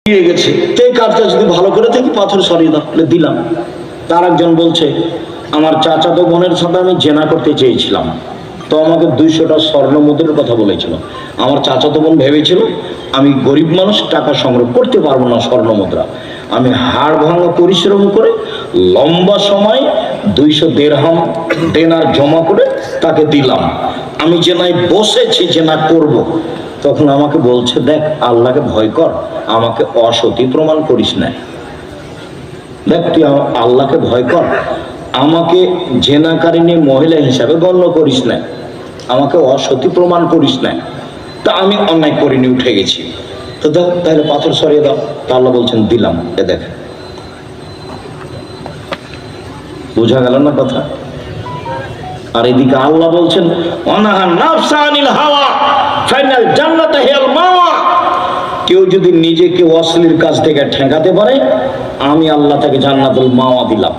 দিয়ে গেছে, এই কাজটা যদি ভালো করে থাকি পাথর সরিয়ে দাও, দিলাম। তার একজন বলছে আমার চাচাতো বোনের সাথে আমি জেনা করতে চেয়েছিলাম, তো আমাকে 200টা স্বর্ণ মুদ্রার কথা বলেছিল। আমার চাচাতো বোন ভেবেছিল আমি গরিব মানুষ, টাকা সংগ্রহ করতে পারবো না স্বর্ণ মুদ্রা। আমি হাড় ভাঙা পরিশ্রম করে লম্বা সময় 200 দিরহাম দেনার জমা করে তাকে দিলাম। আমি জেনায় বসেছি, জেনা করব। তখন আমাকে বলছে দেখ আল্লাহকে ভয় কর, আমাকে অসতী প্রমাণ করিস না। দেখ তুই আল্লাহকে ভয় কর, আমাকে জেনাকারিনী মহিলা হিসাবে গণ্য করিস না, আমাকে অসতী প্রমাণ করিস না। তা আমি অন্যায় করিনি, উঠে গেছি। তো দাও তাহলে পাথর সরিয়ে দাও। তা আল্লাহ বলছেন দিলাম। এ দেখ, বোঝা গেল না কথা? আর এদিকে আল্লাহ বলছেন অনাহা নাফসা আনিল হাওয়া ফাইনাল জান্নাতা হিয়াল মাওয়া। কেউ যদি নিজেকে অশ্লীল কাজ থেকে ঠেকাতে পারে, আমি আল্লাহ তাকে জান্নাতুল মাওয়া দিলাম।